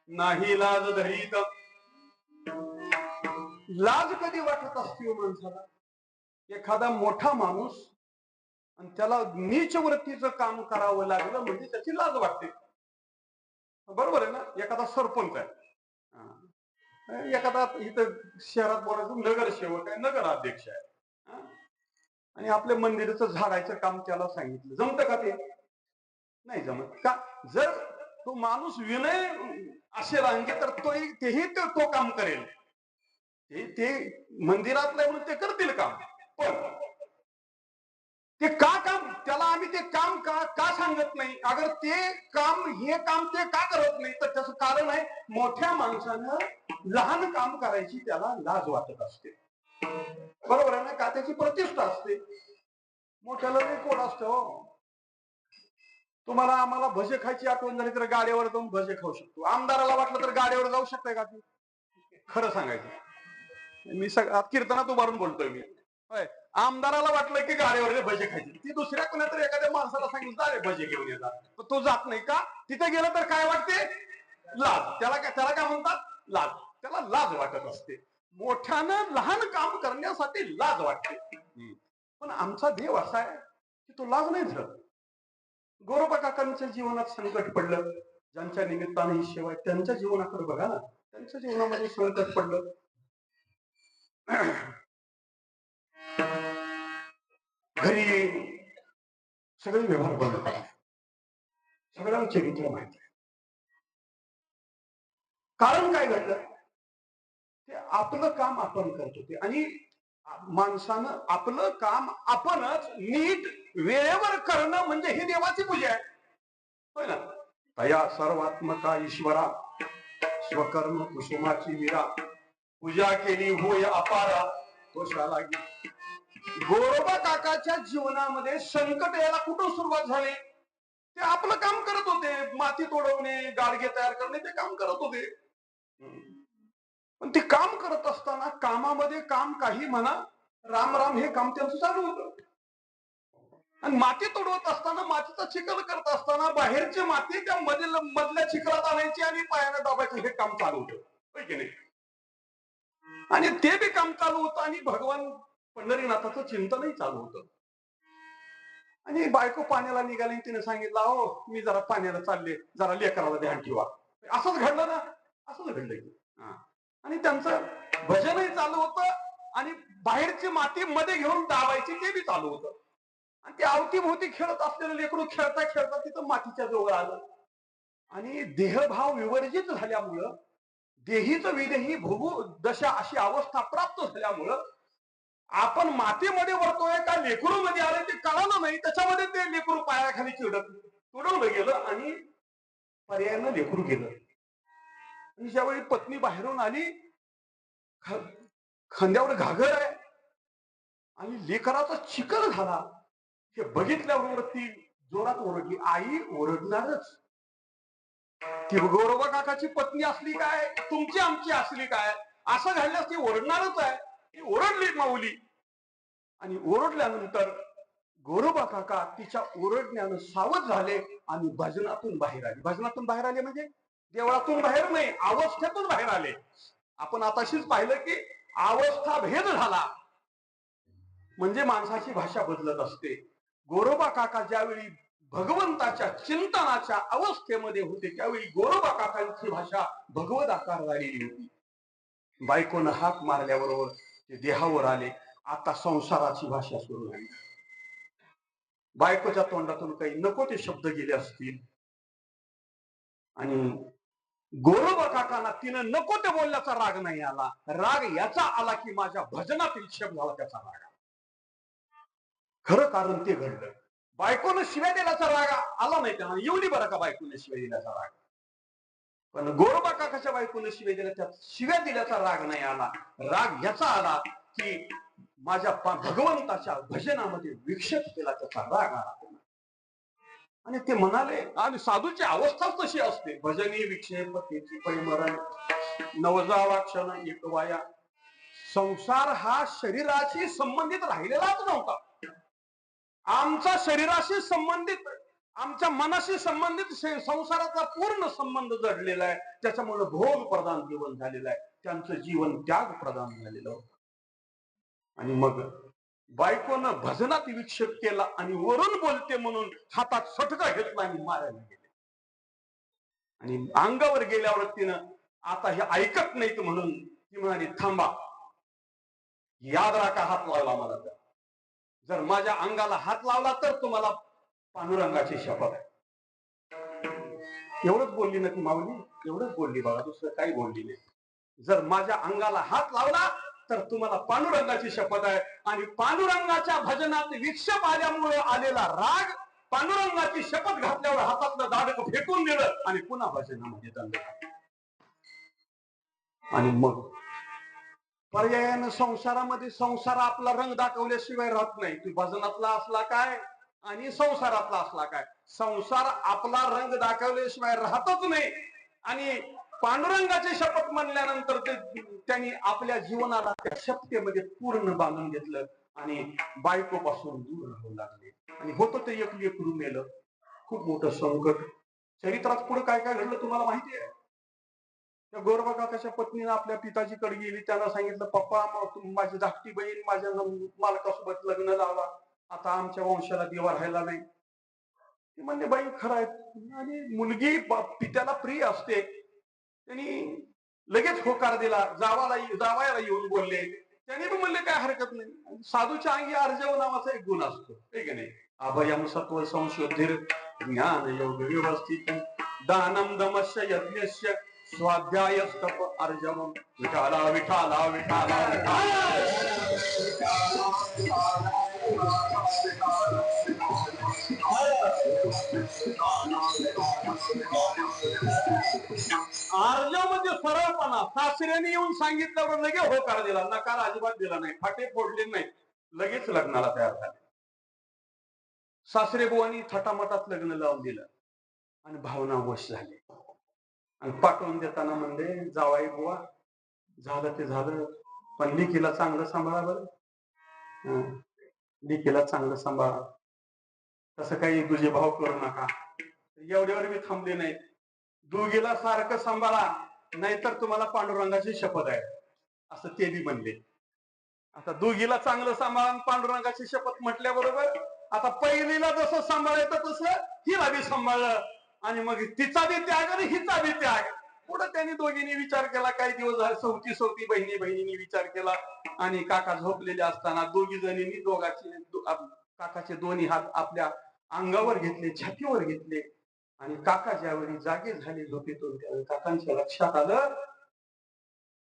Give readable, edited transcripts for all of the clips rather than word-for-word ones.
नाही लाज धरीत. लाज कधी वाटत असते माणसाला? एखादा मोठा माणूस आणि त्याला नीच वृत्तीचं काम करावं लागलं म्हणजे त्याची लाज वाटते. बरोबर आहे ना? एखादा सरपंच आहे, एखादा इथं शहरात बोलायचं नगरसेवक आहे, नगराध्यक्ष आहे, आणि आपल्या मंदिराचं झाडायचं काम त्याला सांगितलं, जमतं का ते? नाही जमत. का? जर तो माणूस विनय असेल अंगी तर तेही तो काम करेल. ते मंदिरातलं म्हणून ते करतील काम, पण ते का काम, त्याला आम्ही ते काम का सांगत नाही? अगर ते काम हे काम ते का करत नाही तर त्याचं कारण आहे, मोठ्या माणसानं लहान काम करायची त्याला लाज वाटत असते. बरोबर आहे ना? का? त्याची प्रतिष्ठा असते. मोठ्याला नाही कोण असतं. तुम्हाला आम्हाला भजे खायची आठवण झाली तर गाड्यावर जाऊन भजे खाऊ शकतो. आमदाराला वाटलं तर गाड्यावर जाऊ शकताय का? खरं सांगायचं, मी कीर्तनात उभारून बोलतोय मी. होय, आमदाराला वाटलं की गाड्यावर भजे खायचे, ती दुसऱ्या कोणातरी एखाद्या माणसाला सांगितलं अरे भजे घेऊन येतात, तो जात नाही का? तिथे गेलं तर काय वाटते? लाज. त्याला काय म्हणतात? लाज. त्याला लाज वाटत असते. मोठ्यानं लहान काम करण्यासाठी लाज वाटते. पण आमचा देव असा आहे की तो लाज नाही धरत. गोरोबा काकांच्या जीवनात संकट पडलं, ज्यांच्या निमित्ताने ही सेवा आहे त्यांच्या जीवनाकडे बघा ना. त्यांच्या जीवनामध्ये संकट पडलं, घरी सगळे व्यवहार बंद करा, सगळ्यांना चरित्र माहिती आहे. कारण काय घडलं? ते आपलं काम आपण करत होते, आणि माणसानं आपलं काम आपणच नीट वेळेवर करणं म्हणजे ही देवाची पूजा आहे. होय ना? तया सर्वात्मका ईश्वरा स्वकर्म कुसुमाची मीरा, पूजा केली होय अपारा तोषा लागी. गोरोबा काकाच्या जीवनामध्ये संकट यायला कुठून सुरुवात झाली? ते आपलं काम करत होते, माती तोडवणे, गाडगे तयार करणे, ते काम करत होते. पण ते काम करत असताना कामामध्ये काम काही म्हणा, राम राम हे काम त्यांचं चालू होतं. आणि माती तोडवत असताना, मातीचा चिखल करत असताना बाहेरची माती त्या मधल्या चिखलात आणायची आणि पायाने दाबायचं, हे काम चालू होतं. होय की नाही? आणि ते बी काम चालू होतं आणि भगवान पंढरीनाथाचं चिंतनही चालू होतं. आणि बायको पाण्याला निघाली, तिने सांगितलं अहो मी जरा पाण्याला चालले, जरा लेकराला ध्यान ठेवा. असंच घडलं ना? असंच घडलं. आणि त्यांचं भजनही चालू होतं आणि बाहेरची माती मध्ये घेऊन दाबायची ते बी चालू होतं. आणि ते अवतीभोवती खेळत असलेलं लेकरू खेळता खेळता तिथं मातीच्या जवळ आलं, आणि देहभाव विवर्जित झाल्यामुळं, देहीच विदेही भोगू दशा अशी अवस्था प्राप्त झाल्यामुळं आपण मातीमध्ये वरतोय का लेकरू मध्ये आलं ते कळालं नाही. त्याच्यामध्ये ते लेकरू पायाखाली चिडत तुडवलं गेलं आणि पर्यायानं लेकरू गेलं. आणि ज्यावेळी पत्नी बाहेरून आली, खांद्यावर घागर आहे आणि लेकराचा चिखल झाला, हे बघितल्याबरोबर ती जोरात ओरडली. आई ओरडणारच, ती गोरोबा काकाची पत्नी असली काय, तुमची आमची असली काय, असं घडल्यास ती ओरडणारच आहे. ती ओरडली माऊली, आणि ओरडल्यानंतर गोरोबा काका तिच्या ओरडण्यानं सावध झाले आणि भजनातून बाहेर आले. भजनातून बाहेर आले म्हणजे देवळातून बाहेर नाही, अवस्थेतून बाहेर आले. आपण आताशीच पाहिलं की अवस्था भेद झाला. म्हणजे माणसाची भाषा बदलत असते. गोरोबा काका ज्यावेळी भगवंताच्या चिंतनाच्या अवस्थेमध्ये होते त्यावेळी गोरोबा काकांची भाषा भगवत आकार झालेली होती. बायकोनं हाक मारल्याबरोबर ते देहावर आले. आता संसाराची भाषा सुरू झाली. बायकोच्या तोंडातून काही नको ते शब्द गेले असतील आणि गोरोबा काकांना तिनं नको ते बोलल्याचा राग नाही आला. राग याचा आला की माझ्या भजनात विक्षेप झाला त्याचा राग. खरं कारण ते घडलं. बायकोनं शिव्या दिल्याचा राग आला नाही त्यांना. एवढी बरं का बायकोने शिव्या दिल्याचा राग. पण गोरोबा काकाच्या बायकोने शिव्या दिल्या त्या शिव्या दिल्याचा राग नाही आला. राग याचा आला की माझ्या भगवंताच्या भजनामध्ये विक्षेप केला त्याचा राग आला. आणि ते म्हणाले आणि साधूची अवस्थाच तशी असते. भजनी विक्षेप त्याची परिमरण नवजावा क्षण एक वाया. संसार हा शरीराशी संबंधित राहिलेलाच नव्हता. आमचा शरीराशी संबंधित आमच्या मनाशी संबंधित संसाराचा पूर्ण संबंध जडलेला आहे. त्याच्यामुळे भोग प्रधान जीवन झालेलं आहे. त्यांचं जीवन त्याग प्रधान झालेलं होतं. आणि मग बायकोनं भजनात विक्षेप केला आणि वरून बोलते म्हणून हातात सटका घेतला आणि मारायला गेले. आणि अंगावर गेल्यावर तिनं आता हे ऐकत नाहीत म्हणून ती म्हणाली थांबा, याद राखा हात लावला मला तर. जर माझ्या अंगाला हात लावला तर तुम्हाला पांडुरंगाची शपथ आहे. एवढंच बोलली ना ती माऊली. एवढंच बोलली बाबा, दुसरं काही बोलली नाही. जर माझ्या अंगाला हात लावला तर तुम्हाला पांडुरंगाची शपथ आहे. आणि पांडुरंगाच्या भजनात विक्षेप आल्यामुळे आलेला राग पांडुरंगाची शपथ घातल्यावर हातातलं दाडक फेकून दिलं आणि पुन्हा भजनामध्ये दंड. आणि मग पर्यायानं संसारामध्ये संसार आपला रंग दाखवल्याशिवाय राहत नाही. तू भजनातला असला काय आणि संसारातला असला काय, संसार आपला रंग दाखवल्याशिवाय राहतच नाही. आणि पांडुरंगाची शपथ म्हणल्यानंतर त्यांनी आपल्या जीवनाला त्या शपथेमध्ये पूर्ण बांधून घेतलं आणि बायकोपासून दूर राहू लागले. आणि होतं ते एक लेकरू मेलं. खूप मोठं संकट. चरित्रात पुढे काय काय घडलं तुम्हाला माहिती आहे. त्या गोरोबा काकाच्या पत्नीने आपल्या पिताजीकडे गेली. त्याला सांगितलं पप्पा माझी धाकटी बहीण माझ्या मालकासोबत लग्न लावा. आता आमच्या वंशाला दिवा राहायला नाही. ती म्हणजे बाई खरं आहे. आणि मुलगी पित्याला प्रिय असते. त्यांनी लगेच होकार दिला. जावायला येऊन बोलले. त्याने पण म्हणले काय हरकत नाही. साधूच्या अंगी अर्जव नावाचा एक गुण असतो, ठीक आहे नाही. अभयम सत्व संशोधिर ज्ञान योग व्यवस्थित दानम दमस्य यज्ञस्य स्वाध्याय तप अर्जवम विठाला विठाला विठाला अर्जव म्हणजे सरळपणा. सासऱ्याने येऊन सांगितल्यावर लगेच होकार दिला. नकार अजिबात दिला नाही. फाटे फोडले नाही. लगेच लग्नाला तयार झाले. सासरे बुवांनी थटामटात लग्न लावून दिलं आणि भावना वश झाली. आणि पाठवून देताना म्हणजे जावाई बुवा झालं ते झालं, पण लिखीला चांगलं सांभाळा बरं. लिखीला चांगलं सांभाळा. तसं काही तुझे भाव करू नका. एवढ्यावर मी थांबले नाही. दोघीला सारखं सांभाळा नाहीतर तुम्हाला पांडुरंगाची शपथ आहे, असं ते बी म्हणले. आता दोघीला चांगलं सांभाळून पांडुरंगाची शपथ म्हटल्याबरोबर आता पहिलीला जसं सांभाळायचं तसं हिला बी सांभाळलं. आणि मग तिचा बी त्याग आणि हिचा बी त्याग. पुढे त्यांनी दोघींनी विचार केला. काही दिवस झाले सवती बहिणींनी विचार केला. आणि काका झोपलेले असताना दोघी जणींनी काकाचे दोन्ही हात आपल्या अंगावर घेतले, छातीवर घेतले. आणि काका ज्यावेळी जागे झाले झोपेतून त्यावेळी काकांच्या लक्षात आलं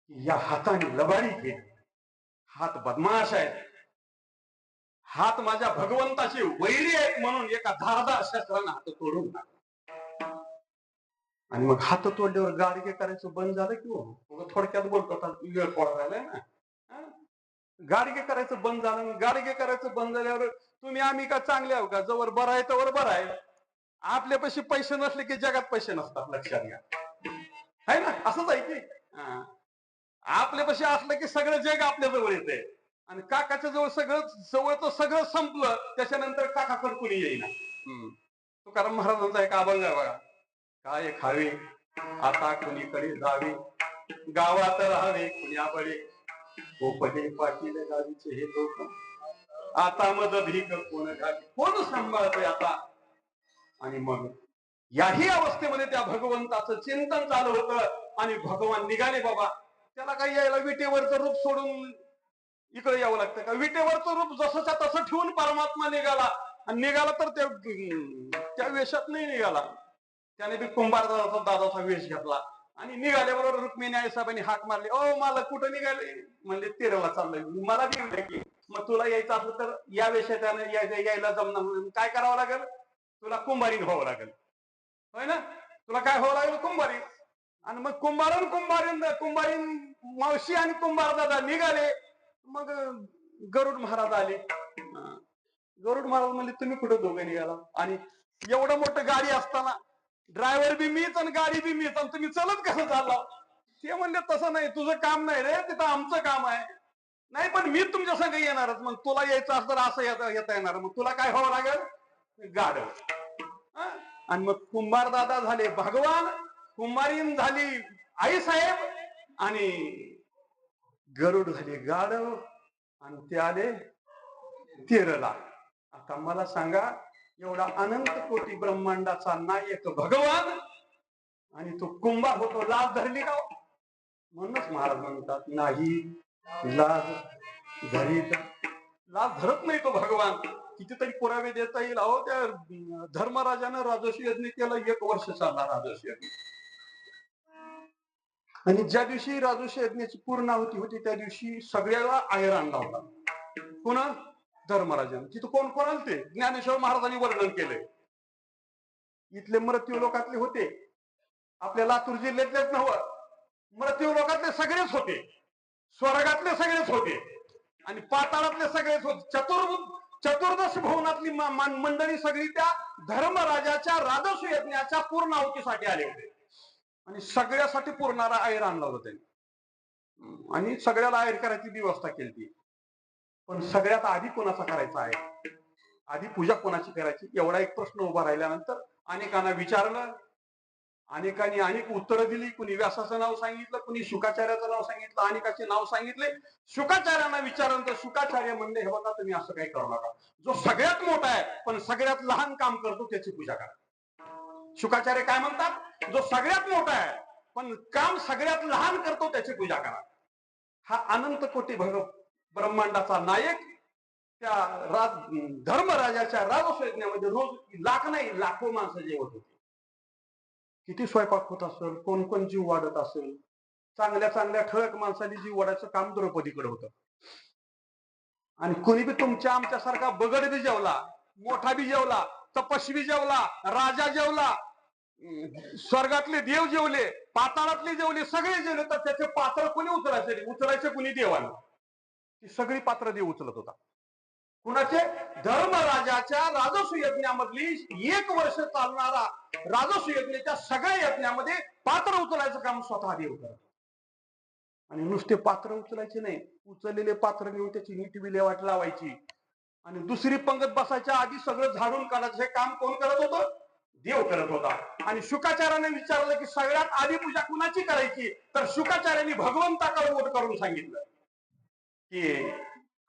की या हाताने लबाडी केली. हात बदमाश आहेत. हात माझ्या भगवंताचे वैरी आहेत म्हणून एका धारदार शस्त्राने हात तोडून टाकला. आणि मग हात तोडल्यावर गाडगे करायचं बंद झालं किंवा थोडक्यात बोलतो वेळ पडायला ना. गाडगे करायचं बंद झालं. गाडगे करायचं बंद झाल्यावर तुम्ही आम्ही का चांगले आहो का. जवळ बरं आहे तवर बरं आहे. आपल्यापाशी पैसे नसले की जगात पैसे नसतात. लक्षात घ्या, आहे ना. असंच आहे की आपल्यापाशी असलं की सगळं जग आपल्या जवळ येते. आणि काकाच्या जवळ जवळचं सगळं संपलं त्याच्यानंतर काकाकडे कुणी येईना. तुकाराम महाराजांचा एक अभंग आहे बघा. काय खावे आता कुणीकडे जावे, गावात राहावे कुण्याकडे, गोपदे पाटील गावीचे हे लोक. आता मग भीक कोण घाली, कोण सांभाळतोय आता. आणि मग याही अवस्थेमध्ये त्या भगवंताचं चिंतन चालू होतं आणि भगवान निघाले बाबा. त्याला काही यायला विटेवरचं रूप सोडून इकडे यावं लागतं का? विटेवरचं रूप जसंच्या तसं ठेवून परमात्मा निघाला. आणि निघाला तर त्या वेशात नाही निघाला. त्याने बी कुंभार दादाचा वेश घेतला आणि निघाल्याबरोबर रुक्मिणी आई साहेबांनी हाक मारली, ओ मला कुठं निघाले? म्हणले तेरला चाललंय. मला बी की मग तुला यायचं असलं तर या वेशात यायला जमणार म्हणून काय करावं लागेल? तुला कुंभारीन व्हावं लागेल, होय ना? तुला काय व्हावं लागेल? कुंभारीन. आणि मग कुंभारीन मावशी आणि कुंभार दादा निघाले. मग गरुड महाराज आले. गरुड महाराज म्हणले तुम्ही कुठं दोघे निघाला? आणि एवढं मोठं गाडी असताना ड्रायव्हर बी मीच आणि गाडी बी मीच, आणि तुम्ही चलत कसं चालला? ते म्हणले तसं नाही, तुझं काम नाही रे, तिथं आमचं काम आहे. नाही पण मी तुमच्या संग येणारच. मग तुला यायचं असतं असं येता येणार. मग तुला काय व्हावं लागेल? गाड. आणि मग कुंभार दादा झाले भगवान, कुंभारीन झाली आई साहेब, आणि गरुड झाले गाढव, आणि ते आले तेरला. आता मला सांगा, एवढा अनंत कोटी ब्रह्मांडाचा नायक भगवान आणि तो कुंभार होतो, लाज धरली का? म्हणूनच महाराज म्हणतात, नाही लाज धरीत. लाज धरत नाही तो भगवान. कितीतरी पुरावे देता येईल. अहो त्या धर्मराजानं राजर्षी यज्ञ केला, 1 वर्ष चालला राजर्षी यज्ञ. आणि ज्या दिवशी राजर्षी यज्ञाची पूर्णाहुती होती त्या दिवशी सगळ्याला आहेर आणला होता. पुन्हा धर्मराजानं. तिथं कोण कोण आले? ते ज्ञानेश्वर महाराजांनी वर्णन केलंय. इथले मृत्यू लोकातले होते, आपल्या लातूर जिल्ह्यातलेच नव्हतं, मृत्यू लोकातले सगळेच होते, स्वर्गातले सगळेच होते, आणि पाताळातले सगळेच होते. चतुर्दश भुवनातली मंडळी सगळी त्या धर्मराजाच्या राजर्षी यज्ञाच्या पूर्णाहुतीसाठी आले होते. आणि सगळ्यासाठी पूर्णारा आहेर आणला होता त्यांनी, आणि सगळ्याला आहेर करायची व्यवस्था केली. पण सगळ्यात आधी कोणाचा करायचा आहे? आधी पूजा कोणाची करायची? एवढा एक प्रश्न उभा राहिल्यानंतर अनेकांना विचारलं, अनेकांनी अनेक उत्तरं दिली. कुणी व्यासाचं नाव सांगितलं, कुणी शुकाचार्याचं नाव सांगितलं, अनेकाचे नाव सांगितले. शुकाचार्यांना विचारलं, शुकाचार्य म्हणले, हे बघा तुम्ही असं काही करू नका. जो सगळ्यात मोठा आहे पण सगळ्यात लहान काम करतो त्याची पूजा करा. शुकाचार्य काय म्हणतात? जो सगळ्यात मोठा आहे पण काम सगळ्यात लहान करतो त्याची पूजा करा. हा अनंत कोटी ब्रह्मांडाचा नायक त्या धर्मराजाच्या राजर्षी यज्ञामध्ये रोज लाख नाही लाखो माणसं जेवत होती. किती स्वयंपाक होत असेल, कोण कोण जीव वाढत असेल. चांगल्या चांगल्या ठळक माणसांनी जीव वाढायचं काम द्रौपदीकडे होतं. आणि कोणी बी तुमच्या आमच्यासारखा बगड बी जेवला, मोठा बी जेवला, तपस्वी जेवला, राजा जेवला, स्वर्गातले देव जेवले, पाताळातले जेवले, सगळे जेवले, तर त्याचे पात्र कोणी उचलायचे कुणी? देवानं. ती सगळी पात्र देव उचलत होता. कुणाचे? धर्मराजाच्या राजर्षी यज्ञामधली 1 वर्ष चालणारा राजर्षी यज्ञाच्या सगळ्या यज्ञामध्ये पात्र उचलायचं काम स्वतः देव करत. आणि नुसते पात्र उचलायचे नाही, उचललेले पात्र घेऊन त्याची नीट विल्हेवाट लावायची, आणि दुसरी पंगत बसायच्या आधी सगळं झाडून काढायचं हे काम कोण करत होतं? देव करत होता. आणि शुकाचार्याने विचारलं की सगळ्यात आधी पूजा कुणाची करायची? तर शुकाचार्यांनी भगवंताकडे बोट करून सांगितलं की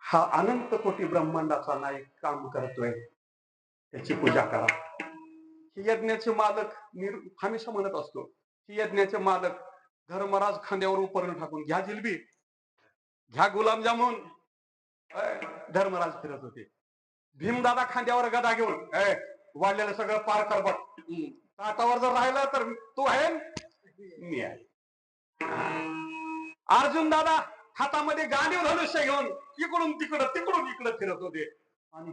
हा अनंत कोटी ब्रह्मांडाचा नायक काम करतोय, त्याची पूजा करा. हे यज्ञाचे मालक मी हमेशा म्हणत असतो, ही यज्ञाचे मालक धर्मराज खांद्यावर उपरण टाकून, घ्या जिलबी, घ्या गुलाबजामुन, धर्मराज फिरत होते. भीमदादा खांद्यावर गदा घेऊन, वाढलेलं सगळं पार कर बघ, ताटावर जर राहिलं तर तू आहे मी आहे. अर्जुन दादा हातामध्ये गांडीव धनुष्य घेऊन इकडून इकडं फिरत होते. आणि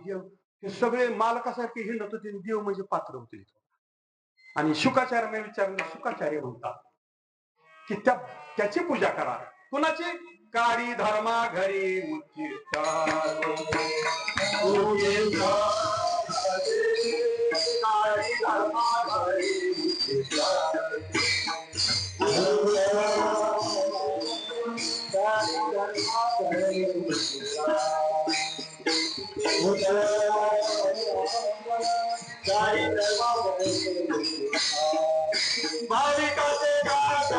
हे सगळे मालकासारखे हिंडत होते. देव म्हणजे पात्र होते. आणि शुकाचार्याने विचारलं, शुकाचार्य म्हणतात की त्याची पूजा करा. कुणाची? काळी धर्मा घरी उच्चिष्टा, काळी धर्मा घरी उच्चिष्टा, भाविकाचे गाठ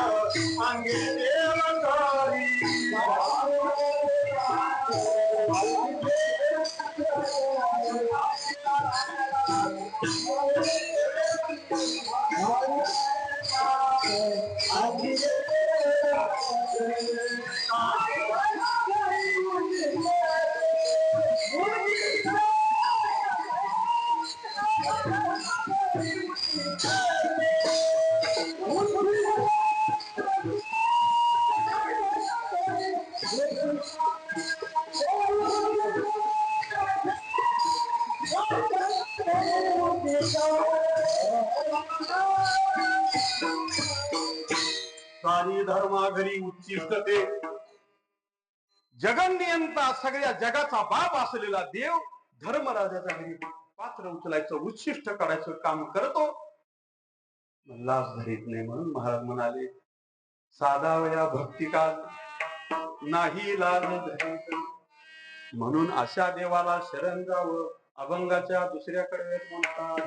अंगे देवघरी, सारी धर्माघरी उच्चिष्ट ते जगन्नियंता सगळ्या जगाचा बाप असलेला देव धर्मराजाच्या घरी पात्र उचलायचं उच्छिष्ट काढायचं काम करतो. लाज धरीत नाही म्हणून महाराज म्हणाले साधावया भक्तिकाल नाही लाज धरीत. म्हणून अशा देवाला शरण जावं. अभंगाच्या दुसऱ्याकडे म्हणतात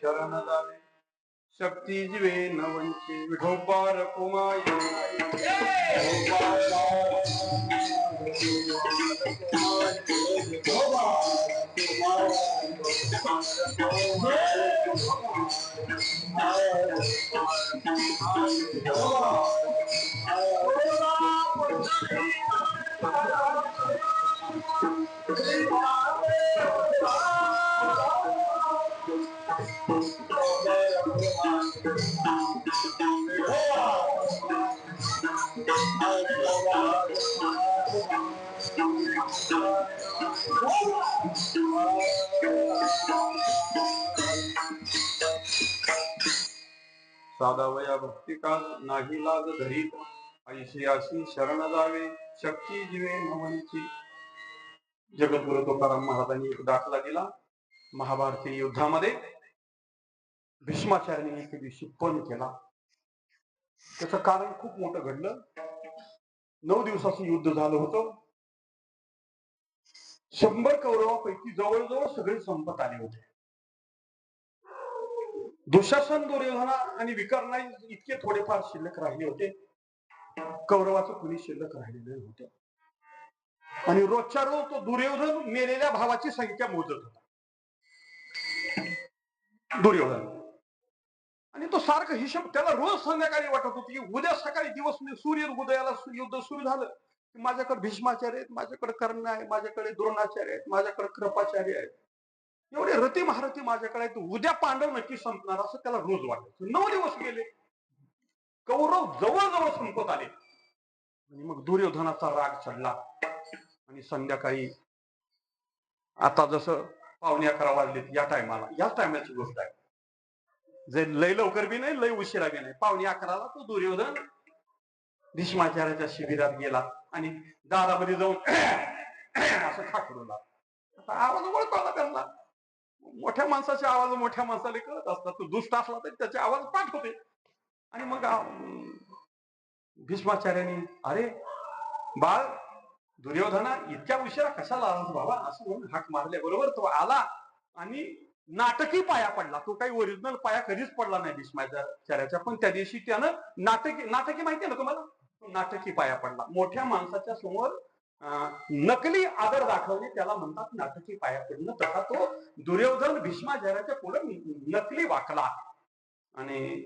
शरण जावे शक्ती जीवे नवंचे विठोबार कुमाय साधावया भक्तिकाल नाही लाज धरीत. ऐशी अशी शरण जावे शक्ती जीवे नवंची. जगद्गुरु तुकाराम महाराजांनी एक दाखला दिला. महाभारतीय युद्धामध्ये भीष्माचार्यांनी एके दिवशी पण केला. त्याचं कारण खूप मोठं घडलं. 9 दिवसाचं युद्ध झालं होतं. 100 कौरवापैकी जवळजवळ सगळे संपत आले होते. दुःशासन, दुर्योधन आणि विकर्णा इतके थोडेफार शिल्लक राहिले होते. कौरवाचं कुणी शिल्लक राहिलेले नव्हते. आणि रोजच्या रोज तो दुर्योधन मेलेल्या भावाची संख्या मोजत होता. दुर्योधन आणि तो सारखं हिशोब त्याला रोज संध्याकाळी वाटत होतं की उद्या सकाळी दिवस सूर्य उदयाला युद्ध सुरू झालं की माझ्याकडे भीष्माचार्य आहेत, माझ्याकडे कर्ण आहे, माझ्याकडे द्रोणाचार्य आहेत, माझ्याकडे कृपाचार्य आहेत, एवढे रती महारथी माझ्याकडे आहेत. उद्या पांडव नक्की संपणार असं त्याला रोज वाटायचं. 9 दिवस गेले. कौरव जवळजवळ संपत आले. आणि मग दुर्योधनाचा राग चढला आणि संध्याकाळी आता जसं 11:15 वाजलेत या टायमाची गोष्ट आहे. जे लय लवकर बी नाही लय उशिरा बी नाही. 11:15ला तो दुर्योधन भीष्माचार्याच्या शिबिरात गेला आणि दारामध्ये जाऊन असं खाकरू लागला. आवाज ओळखतो आला त्यांना. मोठ्या माणसाचे आवाज मोठ्या माणसाला कळत असतात. तो दुष्ट असला तरी त्याचे आवाज पाठ होते. आणि मग भीष्माचार्यांनी, अरे बाळ दुर्योधना, इतक्या उशिरा कशाला आलास बाबा, असं म्हणून हाक मारल्याबरोबर तो आला आणि नाटकी पाया पडला. तो काही ओरिजिनल पाया कधीच पडला नाही भीष्माचार्याच्या, पण त्या दिवशी त्यानं नाटकी माहितीये ना तुम्हाला, नाटकी पाया पडला. मोठ्या माणसाच्या समोर नकली आदर दाखवणे त्याला म्हणतात नाटकी पाया पडणं. तसा तो दुर्योधन भीष्माचार्याच्या पुढे नकली वाकला. आणि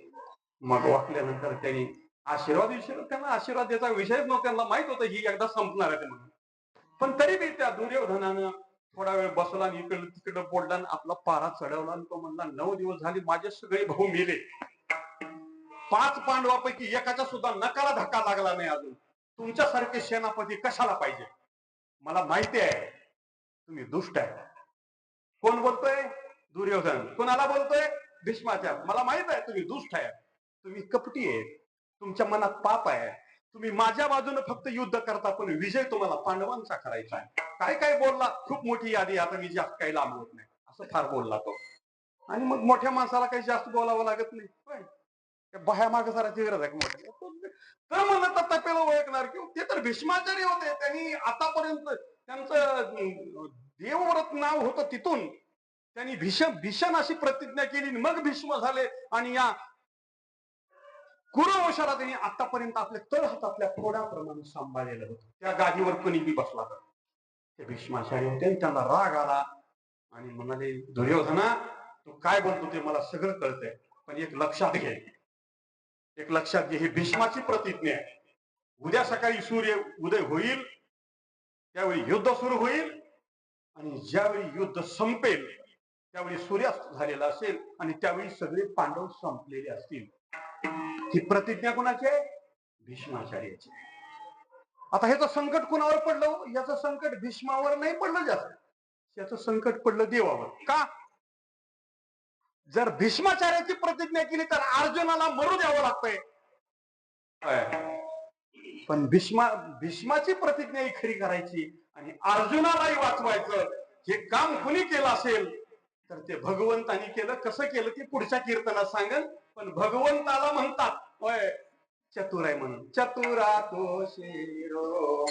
मग वाकल्यानंतर त्यांनी आशीर्वाद त्यांना आशीर्वाद द्यायचा विषयच नव्हता. त्यांना माहित होतं ही एकदा संपणार आहे म्हणून. पण तरी बी त्या दुर्योधनानं थोडा वेळ बसला आणि इकडं तिकडं बोलला, आपला पारा चढवला आणि तो म्हणला, 9 दिवस झाले माझे सगळे भाऊ मेले, 5 पांडवापैकी एकाचा सुद्धा नकाला धक्का लागला नाही अजून. तुमच्यासारखे सेनापती कशाला पाहिजे? मला माहिती आहे तुम्ही दुष्ट आहे. कोण बोलतोय? दुर्योधन. कोणाला बोलतोय? भीष्माचार्य. मला माहित आहे तुम्ही दुष्ट आहे, तुम्ही कपटी आहे, तुमच्या मनात पाप आहे, तुम्ही माझ्या बाजूने फक्त युद्ध करता, पण विजय तुम्हाला पांडवांचा करायचा आहे. काय काय बोलला, खूप मोठी यादी, आता मी जास्त काही लांब होत नाही, असं फार बोलला तो. आणि मग मोठ्या माणसाला काही जास्त बोलावं लागत नाही, बाह्या मागे साराची गरज आहे मोठ्या. तर म्हणत तपेला ओळखणार की ते तर भीष्माचार्य होते. त्यांनी आतापर्यंत त्यांचं देवव्रत नाव होतं, तिथून त्यांनी भीषण अशी प्रतिज्ञा केली, मग भीष्म झाले. आणि या कुरुवंशाला त्यांनी आतापर्यंत आपल्या तळ हातातल्या फोडाप्रमाणे सांभाळलेलं होतं. त्या गादीवर कोणी बी बसला तर ते भीष्माचार्य होते. त्यांना राग आला आणि म्हणाले, दुर्योधना तू काय बोलतो ते मला सगळं कळतंय, पण एक लक्षात घे, एक लक्षात घे, ही भीष्माची प्रतिज्ञा आहे. उद्या सकाळी सूर्य उदय होईल त्यावेळी युद्ध सुरू होईल, आणि ज्यावेळी युद्ध संपेल त्यावेळी सूर्यास्त झालेला असेल, आणि त्यावेळी सगळे पांडव संपलेले असतील. ही प्रतिज्ञा कोणाची आहे? भीष्माचार्याची. आता ह्याचं संकट कुणावर पडलं? याचं संकट भीष्मावर नाही पडलं जास्त, याचं संकट पडलं देवावर. का? जर भीष्माचार्याची प्रतिज्ञा केली तर अर्जुनाला मरू द्यावं लागतंय, पण भीष्माची प्रतिज्ञा ही खरी करायची आणि अर्जुनालाही वाचवायचं. हे काम कुणी केलं असेल तर ते भगवंतानी केलं. कसं केलं ते पुढच्या कीर्तनात सांगेल. पण भगवंताला म्हणतात होय चतुर आहे म्हणून. चतुरा तो शिरो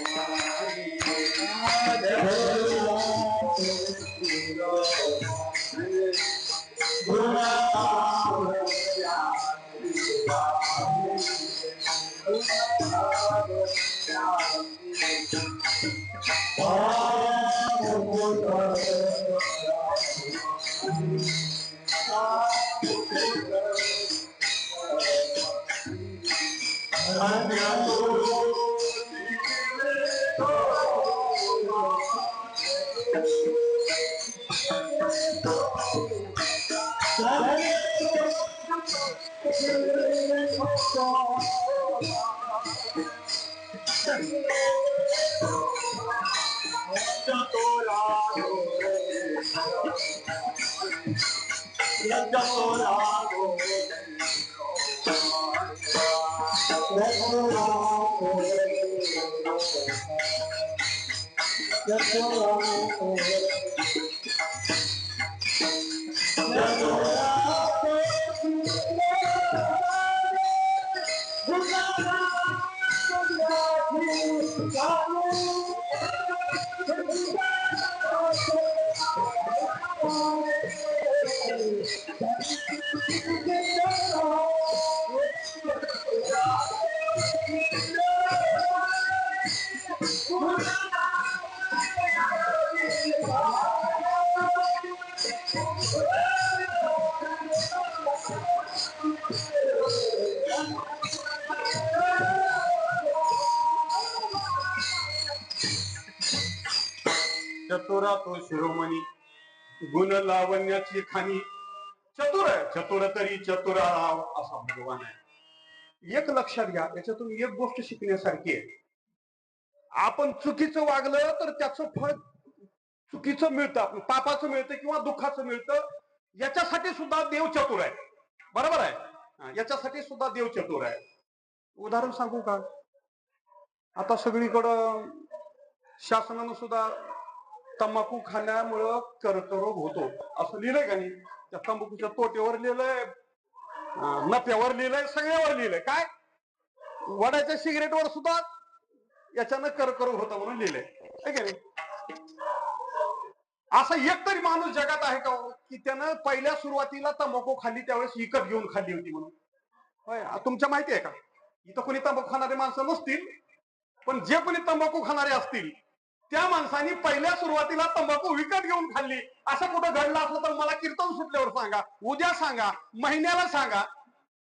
चतुरा तो शिरोमणी गुण लावण्याची खाणी. चतुर आहे, चतुर तरी चतुरा असा भगवान आहे. एक लक्षात घ्या, याच्यातून एक गोष्ट शिकण्यासारखी आहे. आपण चुकीचं वागलं तर त्याचं फळ चुकीचं मिळतं, आपण पापाचं मिळतं किंवा दुःखाचं मिळतं. याच्यासाठी सुद्धा देव चतुर आहे. बरोबर आहे, याच्यासाठी सुद्धा देव चतुर आहे. उदाहरण सांगू का? आता सगळीकडं शासनानं सुद्धा तंबाखू खाण्यामुळं कर्करोग होतो असं लिहिलंय का नाही? त्या तंबाखूच्या तोट्यावर लिहिलंय, नफ्यावर लिहिलंय, सगळ्यावर लिहिलंय. काय वडाच्या सिगरेटवर सुद्धा याच्यानं कर्करोग होता म्हणून लिहिलंय, है का नाही? असा एक तरी माणूस जगात आहे का हो, की त्यानं पहिल्या सुरुवातीला तंबाखू खाल्ली त्यावेळेस विकत घेऊन खाल्ली होती म्हणून? होय, तुमच्या माहिती आहे का? इथं कोणी तंबाखू खाणारे माणसं नसतील, पण जे कोणी तंबाखू खाणारे असतील त्या माणसांनी पहिल्या सुरुवातीला तंबाखू विकत घेऊन खाल्ली. असं कुठं घडलं असलं तर मला कीर्तन सुटल्यावर सांगा, उद्या सांगा, महिन्याला सांगा.